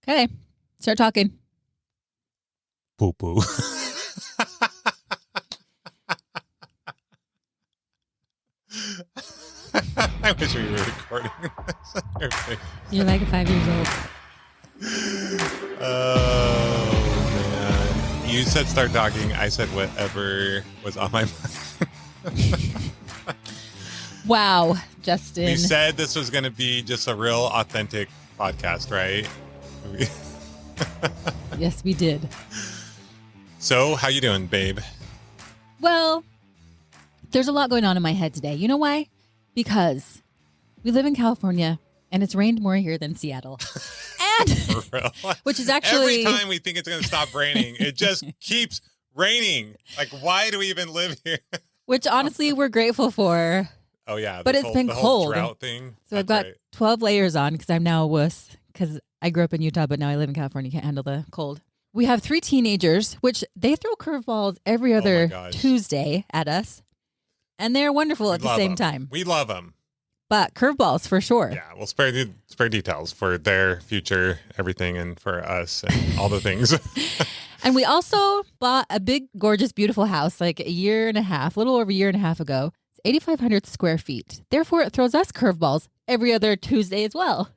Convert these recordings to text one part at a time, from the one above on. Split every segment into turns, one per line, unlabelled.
Okay. Start talking.
Poo poo. I wish we were recording this.
You're like 5 years old.
Oh, man. You said start talking. I said whatever was on my mind.
Wow, Justin.
We said this was going to be just a real authentic podcast, right?
Yes, we did.
So, how you doing, babe?
Well, there's a lot going on in my head today. You know why? Because we live in California and it's rained more here than Seattle. And
For real?
which is actually
Every time we think it's going to stop raining, it just keeps raining. Like, why do we even live here?
which honestly we're grateful for.
Oh, yeah.
But it's been
the
cold.
whole drought thing.
So I've got 12 layers on because I'm now a wuss because I grew up in Utah, but now I live in California. Can't handle the cold. We have 3 teenagers, which they throw curveballs every other Tuesday at us. And they're wonderful at the same time.
We love them.
But curveballs for sure.
Yeah, we'll spare details for their future, everything, and for us and all the things.
And we also bought a big, gorgeous, beautiful house like a little over a year and a half ago. It's 8,500 square feet. Therefore, it throws us curveballs every other Tuesday as well.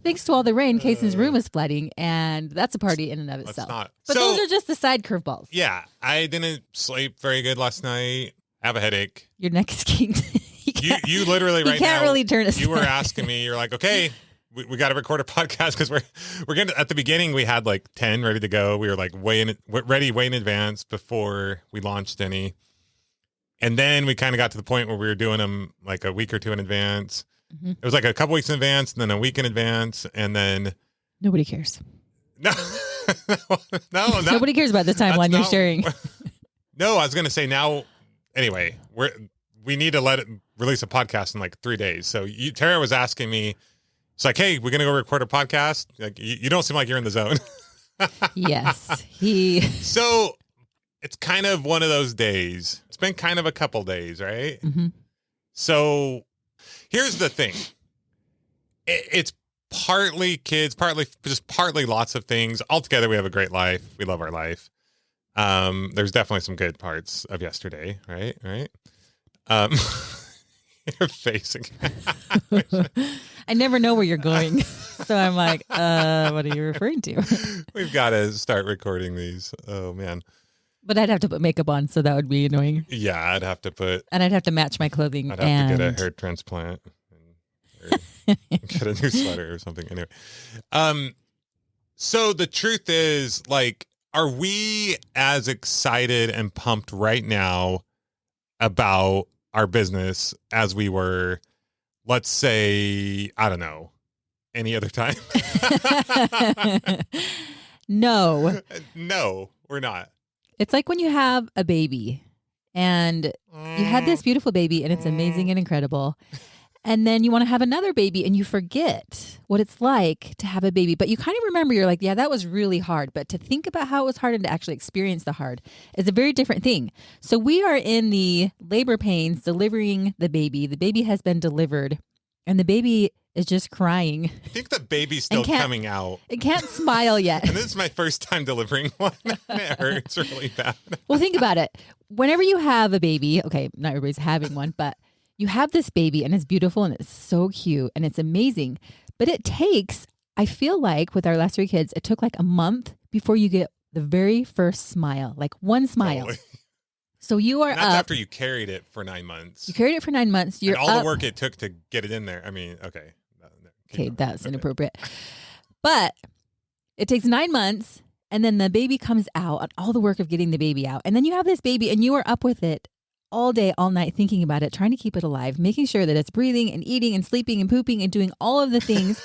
Thanks to all the rain, Cason's room is flooding, and that's a party in and of itself. But those are just the side curveballs.
Yeah, I didn't sleep very good last night. I have a headache.
Your neck is kinked.
You literally right now.
You can't really turn aside.
You were asking me. You're like, okay, we got to record a podcast because we're going to. At the beginning, we had like 10 ready to go. We were like way in advance before we launched any, and then we kind of got to the point where we were doing them like a week or two in advance. Mm-hmm. It was like a couple weeks in advance, and then a week in advance, and then
nobody cares.
No,
nobody cares about the timeline you're sharing.
No, I was going to say now. Anyway, we need to release a podcast in like 3 days. So Tara was asking me, it's like, hey, we're going to go record a podcast. Like, you don't seem like you're in the zone.
Yes.
So it's kind of one of those days. It's been kind of a couple days, right?
Mm-hmm.
So here's the thing. It's partly kids, partly lots of things. Altogether, we have a great life. We love our life. There's definitely some good parts of yesterday, right? Your face again.
I never know where you're going. So I'm like, what are you referring to?
We've got to start recording these. Oh, man.
But I'd have to put makeup on, so that would be annoying.
Yeah, I'd have
to match my clothing.
I'd have to get a hair transplant or get a new sweater or something. Anyway. So the truth is, like, are we as excited and pumped right now about our business as we were, let's say, I don't know, any other time?
No.
No, we're not.
It's like when you have a baby and you had this beautiful baby and it's amazing and incredible. And then you want to have another baby and you forget what it's like to have a baby. But you kind of remember, you're like, yeah, that was really hard. But to think about how it was hard and to actually experience the hard is a very different thing. So we are in the labor pains delivering the baby. The baby has been delivered and the baby is just crying.
I think the baby's still coming out.
It can't smile yet.
And this is my first time delivering one. It hurts really bad.
Well, think about it. Whenever you have a baby, okay, not everybody's having one, but you have this baby and it's beautiful and it's so cute and it's amazing. But it takes, I feel like with our last 3 kids, it took like a month before you get the very first smile, like one smile.
Totally.
So you are
That's
up.
after you carried it for 9 months.
You carried it for 9 months. You're
and all
up.
the work it took to get it in there. I mean, okay.
Okay, that's inappropriate. But it takes 9 months and then the baby comes out and all the work of getting the baby out. And then you have this baby and you are up with it all day, all night, thinking about it, trying to keep it alive, making sure that it's breathing and eating and sleeping and pooping and doing all of the things.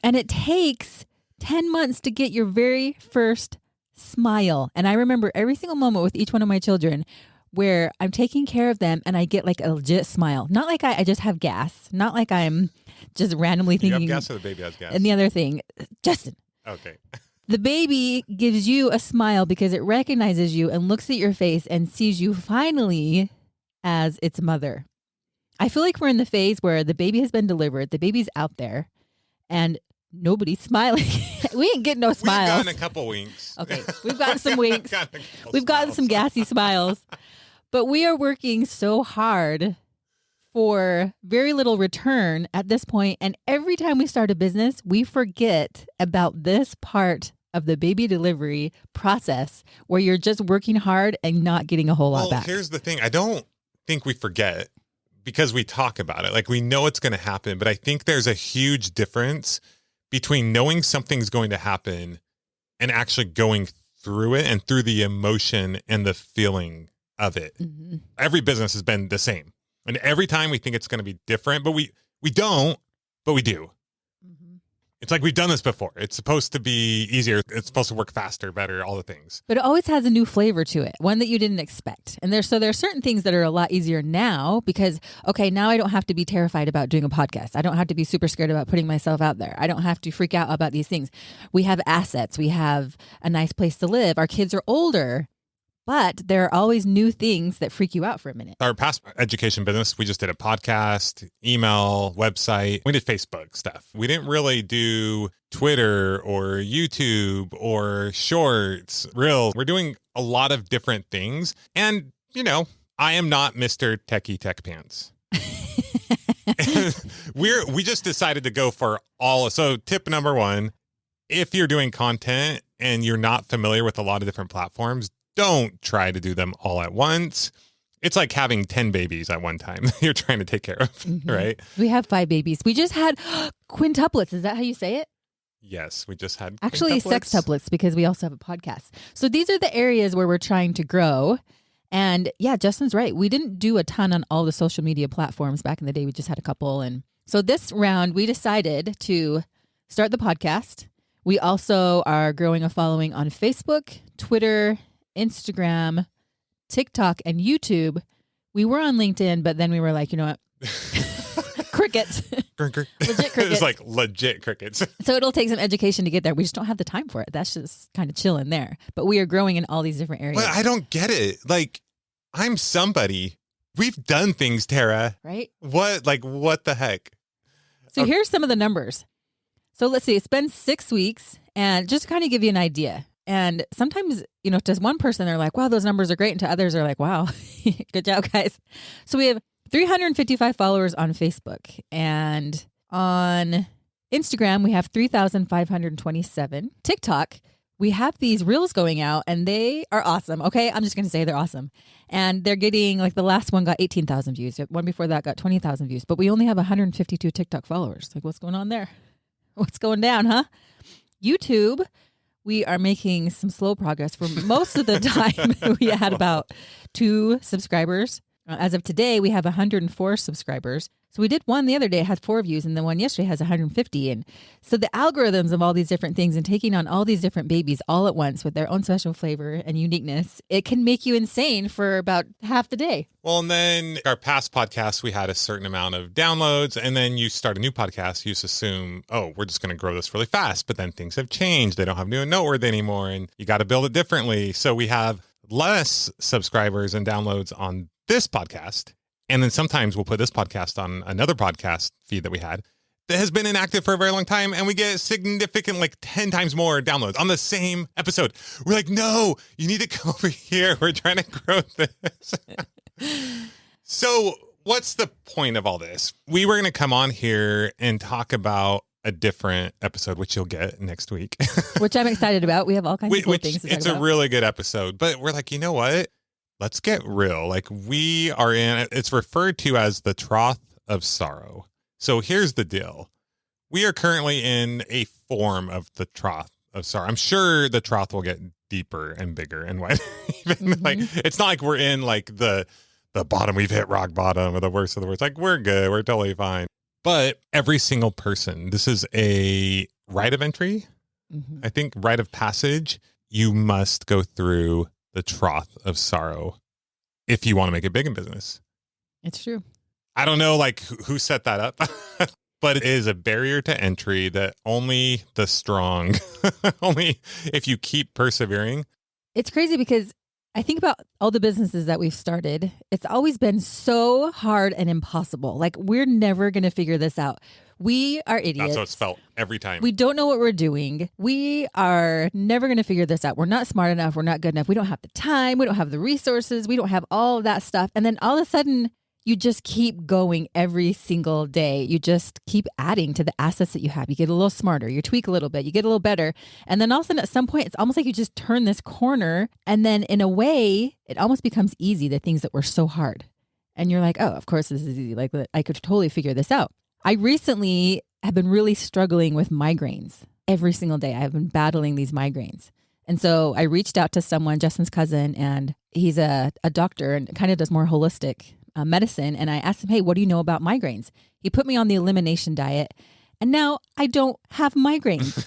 And it takes 10 months to get your very first smile. And I remember every single moment with each one of my children where I'm taking care of them and I get like a legit smile. Not like I just have gas. Not like I'm just randomly thinking.
You have gas or the baby has gas?
And the other thing, Justin.
Okay.
The baby gives you a smile because it recognizes you and looks at your face and sees you finally as its mother. I feel like we're in the phase where the baby has been delivered, the baby's out there, and nobody's smiling. We ain't getting no
We've
smiles.
gotten a couple winks.
Okay, we've gotten some winks. We've gotten
smiles.
some gassy smiles. But we are working so hard for very little return at this point. And every time we start a business, we forget about this part of the baby delivery process where you're just working hard and not getting a whole lot back.
Here's the thing. I don't think we forget because we talk about it. Like we know it's going to happen, but I think there's a huge difference between knowing something's going to happen and actually going through it and through the emotion and the feeling of it.
Mm-hmm.
Every business has been the same. And every time we think it's going to be different, but we don't, but we do.
Mm-hmm.
It's like we've done this before. It's supposed to be easier. It's supposed to work faster, better, all the things.
But it always has a new flavor to it, one that you didn't expect. And there are certain things that are a lot easier now because, okay, now I don't have to be terrified about doing a podcast. I don't have to be super scared about putting myself out there. I don't have to freak out about these things. We have assets. We have a nice place to live. Our kids are older. But there are always new things that freak you out for a minute.
Our past education business, we just did a podcast, email, website. We did Facebook stuff. We didn't really do Twitter or YouTube or shorts, Reels. We're doing a lot of different things. And, I am not Mr. Techie Tech Pants. We just decided to go for all. So tip number one, if you're doing content and you're not familiar with a lot of different platforms, don't try to do them all at once. It's like having 10 babies at one time you're trying to take care of, right?
We have 5 babies. We just had quintuplets. Is that how you say it?
Yes, we just had
actually sextuplets because we also have a podcast. So these are the areas where we're trying to grow. And yeah, Justin's right. We didn't do a ton on all the social media platforms back in the day. We just had a couple. And so this round, we decided to start the podcast. We also are growing a following on Facebook, Twitter, Instagram, TikTok, and YouTube. We were on LinkedIn, but then we were like, you know what? Crickets. Legit crickets.
It's like legit crickets.
So it'll take some education to get there. We just don't have the time for it. That's just kind of chilling there. But we are growing in all these different areas.
Well, I don't get it. Like, I'm somebody. We've done things, Tara.
Right?
What the heck?
So here's some of the numbers. So let's see. It's been 6 weeks. And just to kind of give you an idea. And sometimes, to one person, they're like, wow, those numbers are great. And to others, they're like, wow, good job, guys. So we have 355 followers on Facebook. And on Instagram, we have 3,527. TikTok, we have these reels going out and they are awesome. Okay, I'm just going to say they're awesome. And they're getting, like the last one got 18,000 views. One before that got 20,000 views. But we only have 152 TikTok followers. Like, what's going on there? What's going down, huh? YouTube, we are making some slow progress. For most of the time, we had about 2 subscribers. As of today, we have 104 subscribers. So we did one the other day, it had 4 views, and the one yesterday has 150. And so the algorithms of all these different things and taking on all these different babies all at once with their own special flavor and uniqueness, it can make you insane for about half the day.
Well, and then our past podcasts, we had a certain amount of downloads, and then you start a new podcast, you just assume, oh, we're just going to grow this really fast. But then things have changed. They don't have new and noteworthy anymore, and you got to build it differently. So we have less subscribers and downloads on this podcast. And then sometimes we'll put this podcast on another podcast feed that we had that has been inactive for a very long time. And we get significant, like 10 times more downloads on the same episode. We're like, no, you need to come over here. We're trying to grow this. So what's the point of all this? We were going to come on here and talk about a different episode, which you'll get next week.
Which I'm excited about. We have all kinds of cool things to talk
It's
about.
a really good episode. But we're like, you know what? Let's get real. Like we are it's referred to as the trough of sorrow. So here's the deal. We are currently in a form of the trough of sorrow. I'm sure the trough will get deeper and bigger and wider. Like it's not like we're in like the bottom, we've hit rock bottom or the worst of the worst. Like we're good. We're totally fine. But every single person, this is a rite of entry. I think rite of passage. You must go through the trough of sorrow if you want to make it big in business.
It's true.
I don't know like who set that up, but it is a barrier to entry that only the strong, only if you keep persevering.
It's crazy because I think about all the businesses that we've started. It's always been so hard and impossible. Like we're never going to figure this out. We are idiots.
That's how it's felt every time.
We don't know what we're doing. We are never going to figure this out. We're not smart enough. We're not good enough. We don't have the time. We don't have the resources. We don't have all of that stuff. And then all of a sudden, you just keep going every single day. You just keep adding to the assets that you have. You get a little smarter. You tweak a little bit. You get a little better. And then all of a sudden, at some point, it's almost like you just turn this corner. And then in a way, it almost becomes easy, the things that were so hard. And you're like, oh, of course, this is easy. Like, I could totally figure this out. I recently have been really struggling with migraines. Every single day, I have been battling these migraines. And so I reached out to someone, Justin's cousin, and he's a doctor and kind of does more holistic medicine. And I asked him, hey, what do you know about migraines? He put me on the elimination diet. And now I don't have migraines.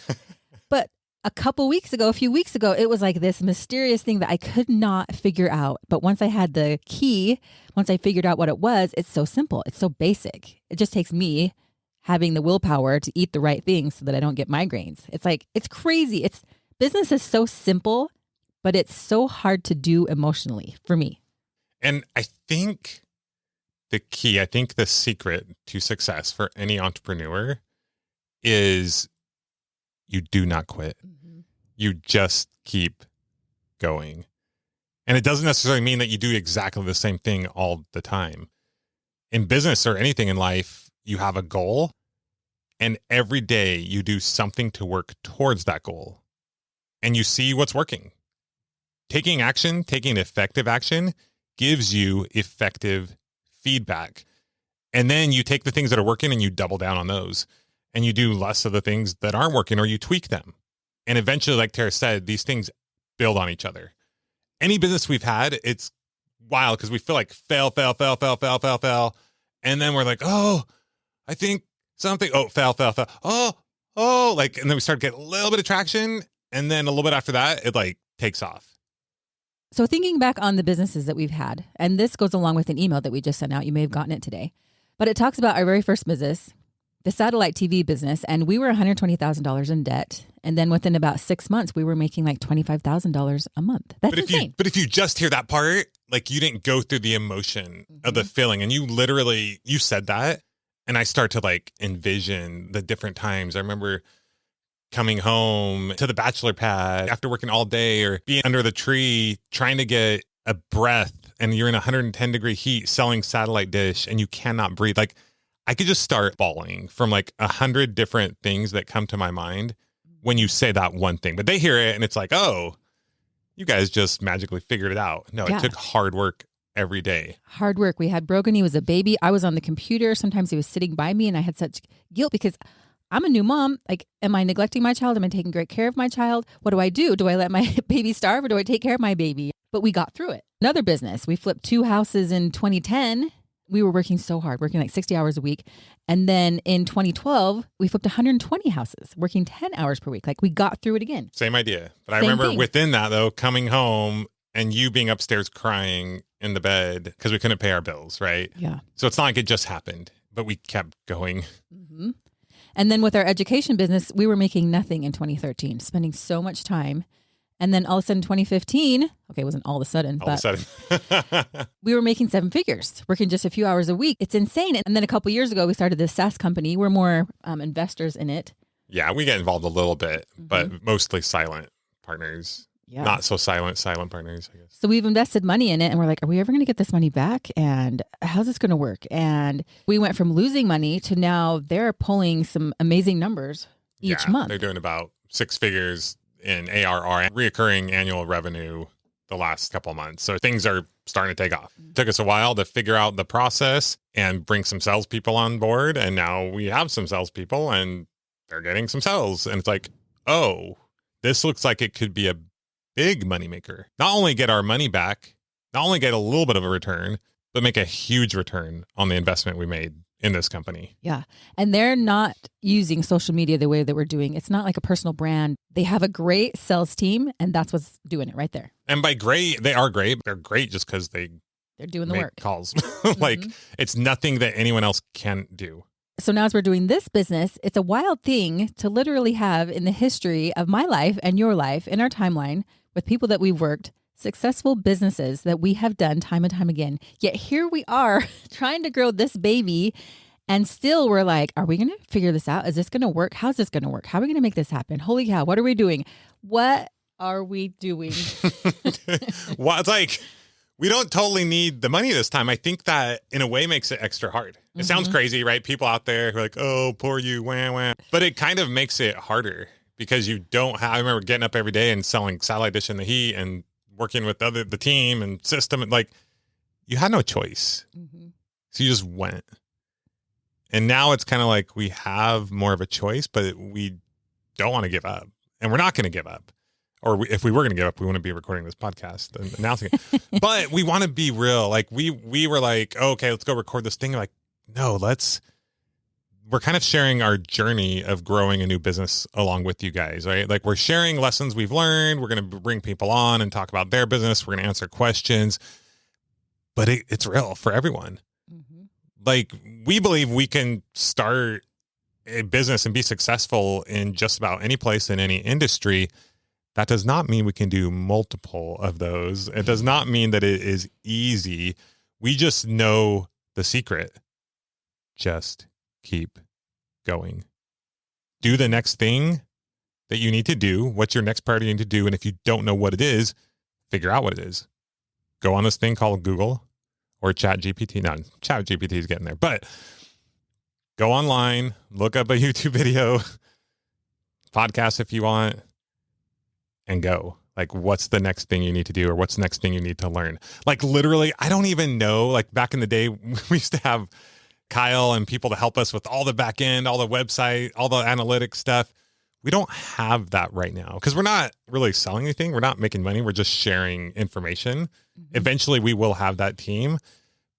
But a few weeks ago, it was like this mysterious thing that I could not figure out. But once I had the key, once I figured out what it was, it's so simple. It's so basic. It just takes me having the willpower to eat the right things so that I don't get migraines. It's like, it's crazy. Business is so simple, but it's so hard to do emotionally for me.
And I think the secret to success for any entrepreneur is you do not quit. Mm-hmm. You just keep going. And it doesn't necessarily mean that you do exactly the same thing all the time. In business or anything in life, you have a goal, and every day you do something to work towards that goal. And you see what's working. Taking effective action gives you effective feedback. And then you take the things that are working and you double down on those. And you do less of the things that aren't working, or you tweak them. And eventually, like Tara said, these things build on each other. Any business we've had, it's wild because we feel like fail. And then we're like, oh, I think something, fail. Like, and then we start to get a little bit of traction. And then a little bit after that, it like takes off.
So thinking back on the businesses that we've had, and this goes along with an email that we just sent out. You may have gotten it today, but it talks about our very first business, the satellite TV business. And we were $120,000 in debt. And then within about 6 months, we were making like $25,000 a month. That's insane.
But if you just hear that part, like you didn't go through the emotion of the feeling, and you said that, and I start to like envision the different times. I remember coming home to the bachelor pad after working all day, or being under the tree trying to get a breath, and you're in 110-degree heat selling satellite dish and you cannot breathe. Like, I could just start bawling from like 100 different things that come to my mind when you say that one thing. But they hear it and it's like, oh, you guys just magically figured it out. No, It took hard work every day.
Hard work. We had Brogan. He was a baby. I was on the computer. Sometimes he was sitting by me, and I had such guilt because I'm a new mom. Like, am I neglecting my child? Am I taking great care of my child? What do I do? Do I let my baby starve, or do I take care of my baby? But we got through it. Another business. We flipped 2 houses in 2010. We were working so hard, working like 60 hours a week. And then in 2012, we flipped 120 houses, working 10 hours per week. Like, we got through it again.
Same idea. But I remember within that, though, coming home and you being upstairs crying in the bed because we couldn't pay our bills, right?
Yeah.
So it's not like it just happened, but we kept going.
Mm-hmm. And then with our education business, we were making nothing in 2013, spending so much time. And then all of a sudden, 2015, okay, it wasn't all of a sudden, we were making 7 figures, working just a few hours a week. It's insane. And then a couple of years ago, we started this SaaS company. We're more investors in it.
Yeah, we get involved a little bit, but mostly silent partners. Yeah. Not so silent partners, I guess.
So we've invested money in it, and we're like, are we ever going to get this money back? And how's this going to work? And we went from losing money to now they're pulling some amazing numbers each month.
They're doing about 6 figures in ARR, reoccurring annual revenue, the last couple of months. So things are starting to take off. It took us a while to figure out the process and bring some salespeople on board. And now we have some salespeople and they're getting some sales. And it's like, oh, this looks like it could be a big moneymaker. Not only get our money back, not only get a little bit of a return, but make a huge return on the investment we made in this company.
Yeah. And they're not using social media the way that we're doing. It's not like a personal brand. They have a great sales team, and that's what's doing it right there.
And by great, they are great. They're great just because they're
doing the work.
Calls. Like, it's nothing that anyone else can do.
So now as we're doing this business, it's a wild thing to literally have in the history of my life and your life in our timeline with people that we've worked, successful businesses that we have done time and time again. Yet here we are trying to grow this baby, And still we're like, are we going to figure this out? Is this going to work? How's this going to work? How are we going to make this happen? Holy cow, what are we doing? What are we doing?
Well, it's like, we don't totally need the money this time. I think that in a way makes it extra hard. It sounds crazy, right? People out there who are like, oh, poor you, wah, wah. But it kind of makes it harder because you don't have, I remember getting up every day and selling satellite dish in the heat and working with the team and system. And like, you had no choice. So you just went. And now it's kind of like we have more of a choice, but we don't want to give up. And we're not going to give up. Or if we were going to give up, we wouldn't be recording this podcast and announcing it. But we want to be real. Like we were like, oh, okay, let's go record this thing. Like, no, we're kind of sharing our journey of growing a new business along with you guys, right? Like we're sharing lessons we've learned. We're going to bring people on and talk about their business. We're going to answer questions, but it's real for everyone. Like we believe we can start a business and be successful in just about any place in any industry. That does not mean we can do multiple of those. It does not mean that it is easy. We just know the secret. Just keep going. Do the next thing that you need to do. What's your next priority you need to do? And if you don't know what it is, figure out what it is. Go on this thing called Google or Chat GPT. No, Chat GPT is getting there. But go online, look up a YouTube video, podcast if you want, and go. Like, what's the next thing you need to do, or what's the next thing you need to learn? Like, literally, I don't even know. Like, back in the day, we used to have Kyle and people to help us with all the back end, all the website, all the analytics stuff. We don't have that right now because we're not really selling anything. We're not making money. We're just sharing information. Eventually, we will have that team.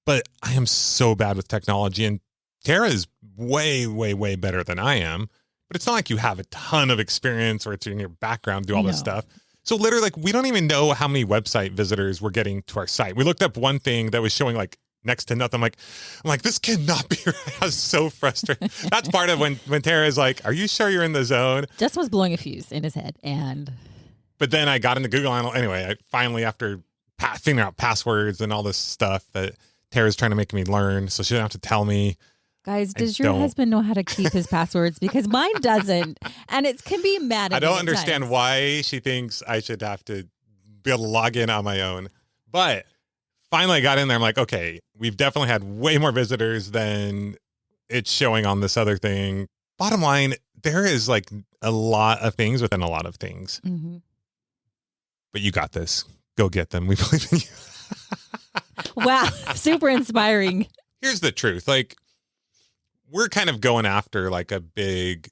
But I am so bad with technology, and Tara is way, way, way better than I am. But it's not like you have a ton of experience or it's in your background to do all this stuff. So literally, like, we don't even know how many website visitors we're getting to our site. We looked up one thing that was showing like next to nothing. I'm like, this cannot be right. I was so frustrated. That's part of when Tara is like, are you sure you're in the zone?
Justin was blowing a fuse in his head.
But then I got into Google anyway. I finally, after figuring out passwords and all this stuff that Tara's trying to make me learn, so she doesn't have to tell me.
Guys, does your husband know how to keep his passwords? Because mine doesn't. And it can be mad at me.
I don't understand why she thinks I should have to be able to log in on my own. But finally I got in there. I'm like, okay, we've definitely had way more visitors than it's showing on this other thing. Bottom line, there is like a lot of things within a lot of things. But you got this. Go get them. We believe in you.
Wow. Super inspiring.
Here's the truth. Like, we're kind of going after like a big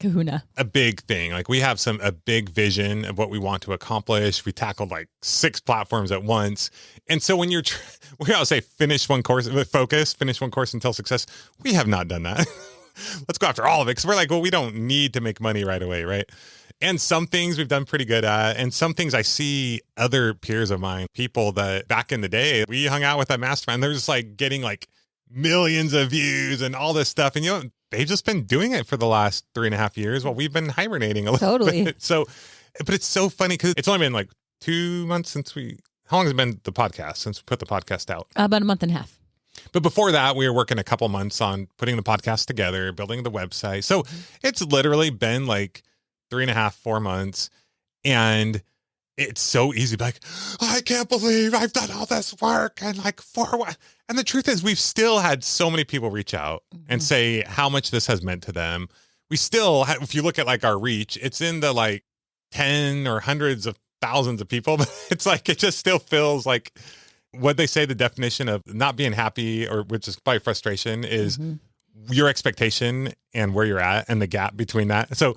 kahuna,
a big thing. Like we have a big vision of what we want to accomplish. We tackled like 6 platforms at once. And so when we always say finish one course until success. We have not done that. Let's go after all of it. Cause we're like, well, we don't need to make money right away. Right. And some things we've done pretty good at. And some things I see other peers of mine, people that back in the day, we hung out with that mastermind. They're just like getting like millions of views and all this stuff. And, you know, they've just been doing it for the last 3.5 years while we've been hibernating a little bit. So, but it's so funny because it's only been like 2 months since how long has it been the podcast since we put the podcast out?
About a month and a half.
But before that, we were working a couple months on putting the podcast together, building the website. So it's literally been like 3.5, 4 months. And it's so easy to be like, I can't believe I've done all this work. And like, for what? And the truth is, we've still had so many people reach out and say how much this has meant to them. We still have, if you look at like our reach, it's in the like 10 or hundreds of thousands of people. But it's like, it just still feels like what they say the definition of not being happy, or which is probably frustration, is your expectation and where you're at and the gap between that. So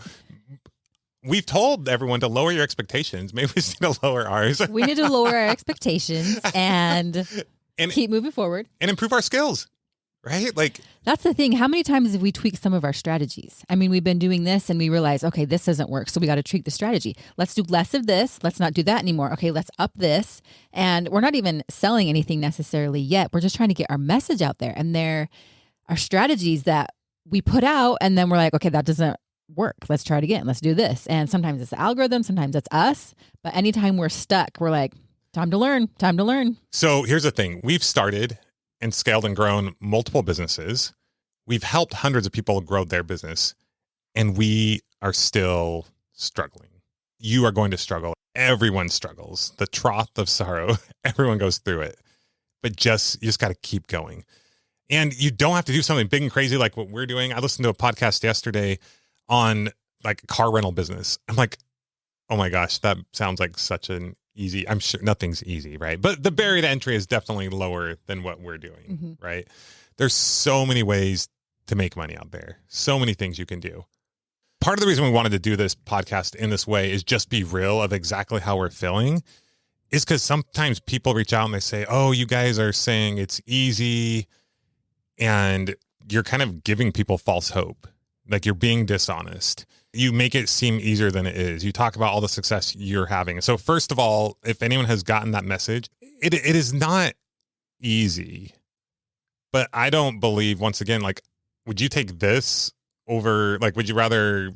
we've told everyone to lower your expectations. Maybe we just need to lower ours.
We need to lower our expectations and keep moving forward.
And improve our skills, right? Like,
that's the thing. How many times have we tweaked some of our strategies? I mean, we've been doing this and we realize, okay, this doesn't work. So we got to tweak the strategy. Let's do less of this. Let's not do that anymore. Okay, let's up this. And we're not even selling anything necessarily yet. We're just trying to get our message out there. And there are strategies that we put out and then we're like, okay, that doesn't work. Let's try it again. Let's do this. And sometimes it's the algorithm. Sometimes it's us. But anytime we're stuck, we're like, time to learn. Time to learn.
So here's the thing. We've started and scaled and grown multiple businesses. we've helped hundreds of people grow their business, and we are still struggling. You are going to struggle. Everyone struggles. The trough of sorrow, everyone goes through it. But you just got to keep going. And you don't have to do something big and crazy like what we're doing. I listened to a podcast yesterday on like car rental business. I'm like, oh my gosh, that sounds like such an easy, I'm sure nothing's easy, right? But the barrier to entry is definitely lower than what we're doing, right? There's so many ways to make money out there. So many things you can do. Part of the reason we wanted to do this podcast in this way is just be real of exactly how we're feeling, is because sometimes people reach out and they say, oh, you guys are saying it's easy, and you're kind of giving people false hope. Like you're being dishonest. You make it seem easier than it is. You talk about all the success you're having. So first of all, if anyone has gotten that message, it is not easy. But I don't believe, once again, like, would you take this over, like, would you rather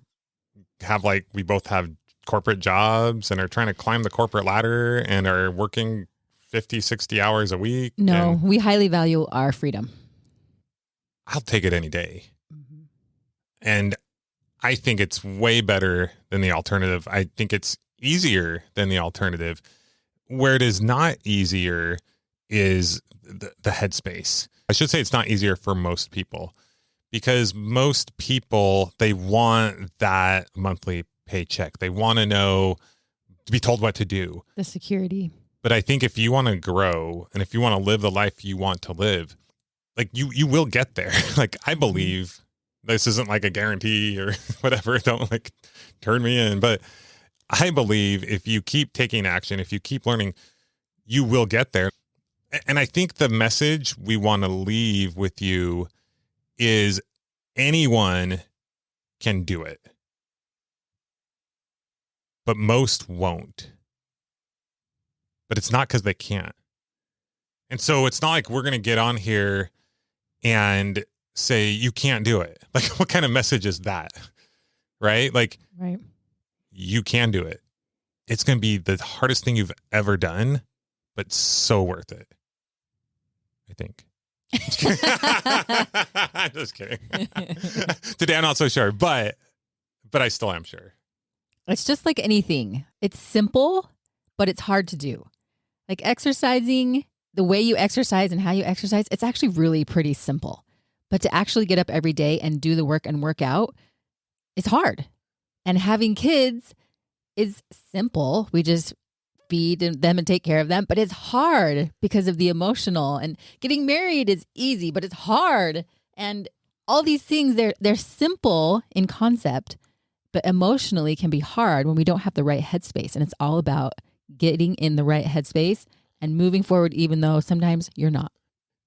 have, like, we both have corporate jobs and are trying to climb the corporate ladder and are working 50, 60 hours a week?
No, we highly value our freedom.
I'll take it any day. And I think it's way better than the alternative. I think it's easier than the alternative. Where it is not easier is the headspace. I should say it's not easier for most people, because most people, they want that monthly paycheck. They want to know, to be told what to do.
The security.
But I think if you want to grow and if you want to live the life you want to live, like you will get there. Like I believe this isn't like a guarantee or whatever. Don't like turn me in. But I believe if you keep taking action, if you keep learning, you will get there. And I think the message we want to leave with you is anyone can do it, but most won't. But it's not because they can't. And so it's not like we're going to get on here and say, you can't do it. Like, what kind of message is that? Right? Like,
right.
You can do it. It's going to be the hardest thing you've ever done, but so worth it, I think. I'm just kidding. Today, I'm not so sure, but I still am sure.
It's just like anything. It's simple, but it's hard to do. Like exercising, the way you exercise and how you exercise, it's actually really pretty simple. But to actually get up every day and do the work and work out, it's hard. And having kids is simple. We just feed them and take care of them. But it's hard because of the emotional. And getting married is easy, but it's hard. And all these things, they're simple in concept, but emotionally can be hard when we don't have the right headspace. And it's all about getting in the right headspace and moving forward, even though sometimes you're not.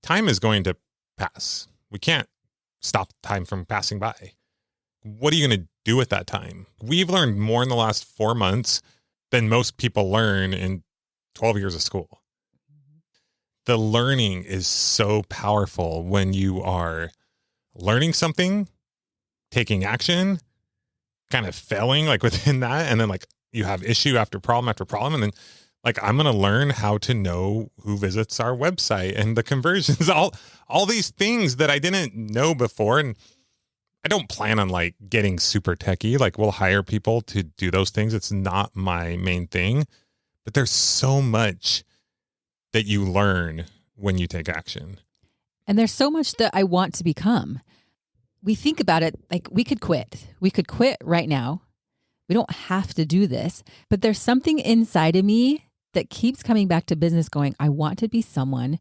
Time is going to pass. We can't stop time from passing by. What are you going to do with that time? We've learned more in the last 4 months than most people learn in 12 years of school. The learning is so powerful when you are learning something, taking action, kind of failing like within that, and then like you have issue after problem, and then like I'm going to learn how to know who visits our website and the conversions, all these things that I didn't know before. And I don't plan on like getting super techie. Like we'll hire people to do those things. It's not my main thing, but there's so much that you learn when you take action.
And there's so much that I want to become. We think about it like we could quit. We could quit right now. We don't have to do this, but there's something inside of me that keeps coming back to business going, I want to be someone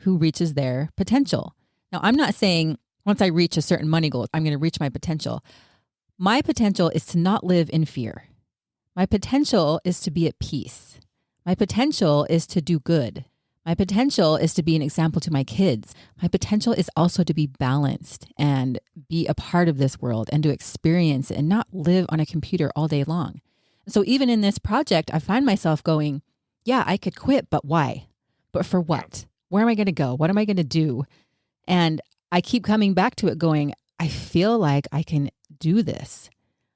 who reaches their potential. Now, I'm not saying once I reach a certain money goal, I'm going to reach my potential. My potential is to not live in fear. My potential is to be at peace. My potential is to do good. My potential is to be an example to my kids. My potential is also to be balanced and be a part of this world and to experience it and not live on a computer all day long. So even in this project, I find myself going, yeah, I could quit, but why? But for what? Where am I going to go? What am I going to do? And I keep coming back to it going, I feel like I can do this.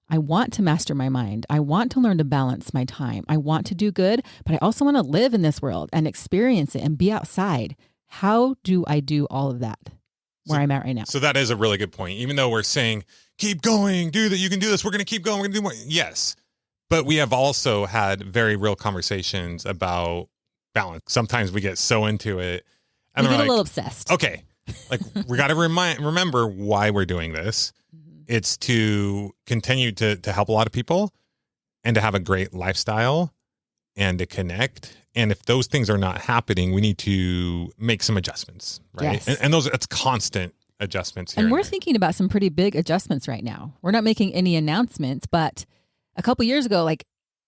I want to master my mind. I want to learn to balance my time. I want to do good, but I also want to live in this world and experience it and be outside. How do I do all of that? where I'm at right now.
So that is a really good point. Even though we're saying, keep going, do that, you can do this, we're going to keep going, we're going to do more. Yes. But we have also had very real conversations about balance. Sometimes we get so into it. And
we get
like,
a little obsessed.
Okay. Like we got to remember why we're doing this. It's to continue to help a lot of people and to have a great lifestyle and to connect. And if those things are not happening, we need to make some adjustments, right?
Yes.
And it's constant adjustments here.
And we're thinking about some pretty big adjustments right now. We're not making any announcements, but a couple years ago, like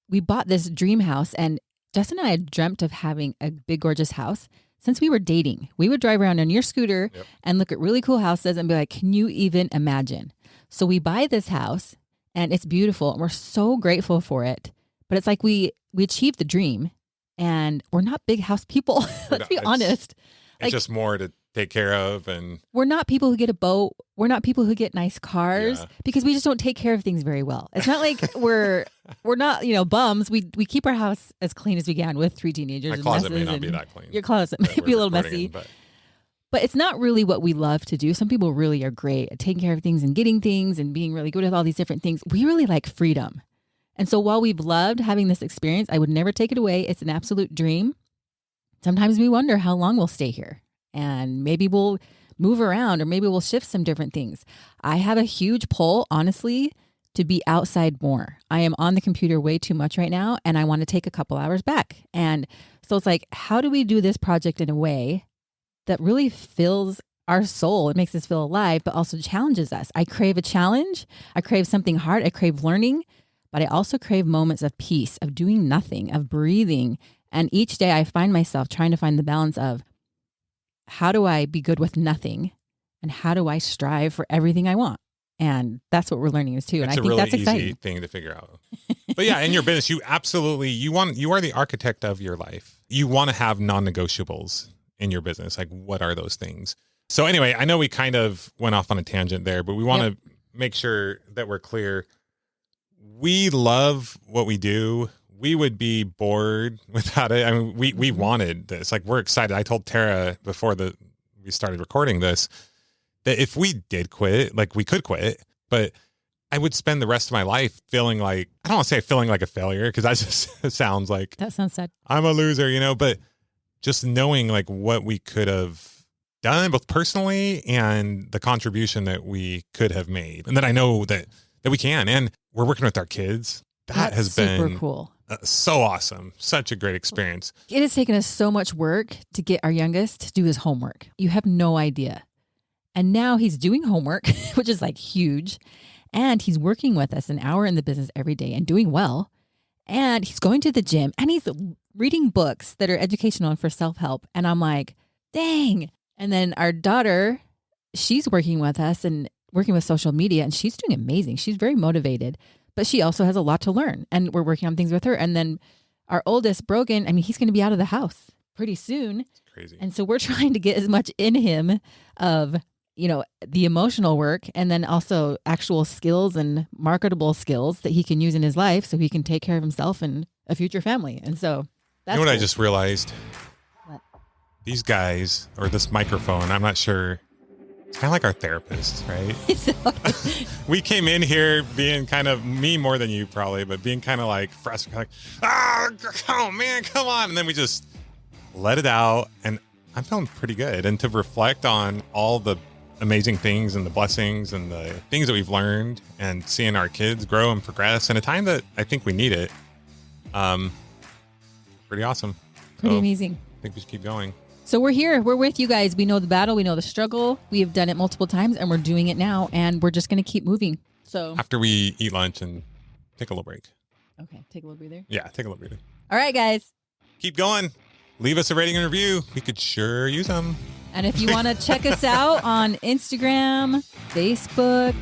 we bought this dream house, and Justin and I had dreamt of having a big, gorgeous house since we were dating. We would drive around on your scooter and look at really cool houses and be like, can you even imagine? So we buy this house and it's beautiful and we're so grateful for it. But it's like we achieved the dream and we're not big house people. Let's be honest.
It's just more to take care of, and
we're not people who get a boat. We're not people who get nice cars because we just don't take care of things very well. It's not like we're not, bums. We keep our house as clean as we can with 3 teenagers.
My closet may not be that clean.
Your closet might be a little messy. But it's not really what we love to do. Some people really are great at taking care of things and getting things and being really good at all these different things. We really like freedom. And so while we've loved having this experience, I would never take it away. It's an absolute dream. Sometimes we wonder how long we'll stay here. And maybe we'll move around or maybe we'll shift some different things. I have a huge pull, honestly, to be outside more. I am on the computer way too much right now, and I want to take a couple hours back. And so it's like, how do we do this project in a way that really fills our soul? It makes us feel alive, but also challenges us. I crave a challenge. I crave something hard. I crave learning, but I also crave moments of peace, of doing nothing, of breathing. And each day I find myself trying to find the balance of, how do I be good with nothing? And how do I strive for everything I want? And that's what we're learning is too. And I think
really
that's exciting.
Easy thing to figure out. But yeah, in your business, you are the architect of your life. You want to have non-negotiables in your business. Like, what are those things? So anyway, I know we kind of went off on a tangent there, but we want to make sure that we're clear. We love what we do. We would be bored without it. I mean, we wanted this. Like, we're excited. I told Tara before we started recording this that if we did quit, like we could quit, but I would spend the rest of my life feeling like, I don't want to say feeling like a failure because that just sounds like,
that sounds sad.
I'm a loser, but just knowing like what we could have done both personally and the contribution that we could have made. And then I know that we can, and we're working with our kids. That has been
super cool.
So awesome. Such a great experience.
It has taken us so much work to get our youngest to do his homework. You have no idea. And now he's doing homework, which is like huge. And he's working with us an hour in the business every day and doing well. And he's going to the gym and he's reading books that are educational and for self-help. And I'm like, dang. And then our daughter, she's working with us and working with social media, and she's doing amazing. She's very motivated. But she also has a lot to learn, and we're working on things with her. And then our oldest, Brogan, I mean, he's going to be out of the house pretty soon.
It's crazy.
And so we're trying to get as much in him of, the emotional work and then also actual skills and marketable skills that he can use in his life so he can take care of himself and a future family. And so that's
what
cool.
I just realized?
What?
These guys, or this microphone, I'm not sure. It's kind of like our therapist, right? We came in here being kind of, me more than you probably, but being kind of like frustrated, like, oh man, come on. And then we just let it out, and I'm feeling pretty good. And to reflect on all the amazing things and the blessings and the things that we've learned and seeing our kids grow and progress in a time that I think we need it. Pretty awesome.
Pretty amazing.
I think we should keep going.
So we're here. We're with you guys. We know the battle. We know the struggle. We have done it multiple times, and we're doing it now, and we're just going to keep moving. So
after we eat lunch and take a little break.
Okay. Take a little breather.
Yeah, take a little breather.
All right, guys.
Keep going. Leave us a rating and review. We could sure use them.
And if you want to check us out on Instagram, Facebook,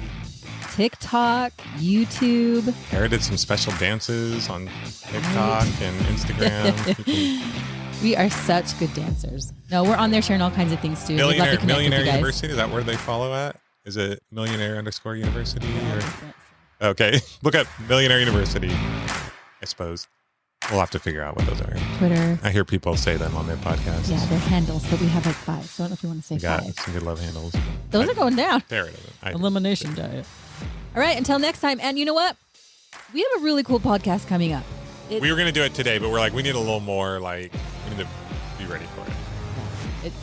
TikTok, YouTube.
Tara did some special dances on TikTok and Instagram.
We are such good dancers. No, we're on there sharing all kinds of things too.
Millionaire University, is that where they follow at? Is it millionaire_university? Or? Okay, look up Millionaire University, I suppose. We'll have to figure out what those are.
Twitter.
I hear people say them on their podcasts.
Yeah, they're handles, but we have like 5. So I don't know if you want to say
We got
5.
some good love handles.
Those are going down.
There it is.
Elimination diet. All right, until next time. And you know what? We have a really cool podcast coming up.
We were going to do it today, but we're like, we need a little more, like, we need to be ready for it.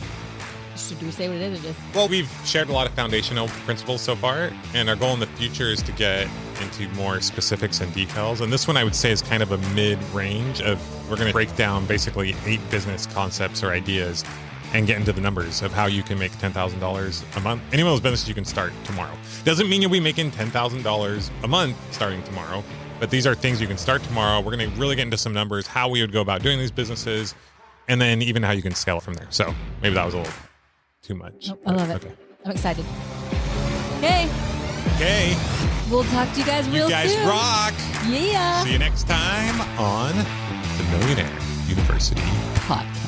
Should we say what it is or just?
Well, we've shared a lot of foundational principles so far, and our goal in the future is to get into more specifics and details. And this one I would say is kind of a mid-range of, we're going to break down basically 8 business concepts or ideas and get into the numbers of how you can make $10,000 a month. Any one of those businesses you can start tomorrow. Doesn't mean you'll be making $10,000 a month starting tomorrow, but these are things you can start tomorrow. We're going to really get into some numbers, how we would go about doing these businesses, and then even how you can scale it from there. So maybe that was a little too much.
Oh, I love it. Okay. I'm excited. Okay. We'll talk to you guys real soon.
You guys rock.
Yeah.
See you next time on the Millionaire University
Podcast.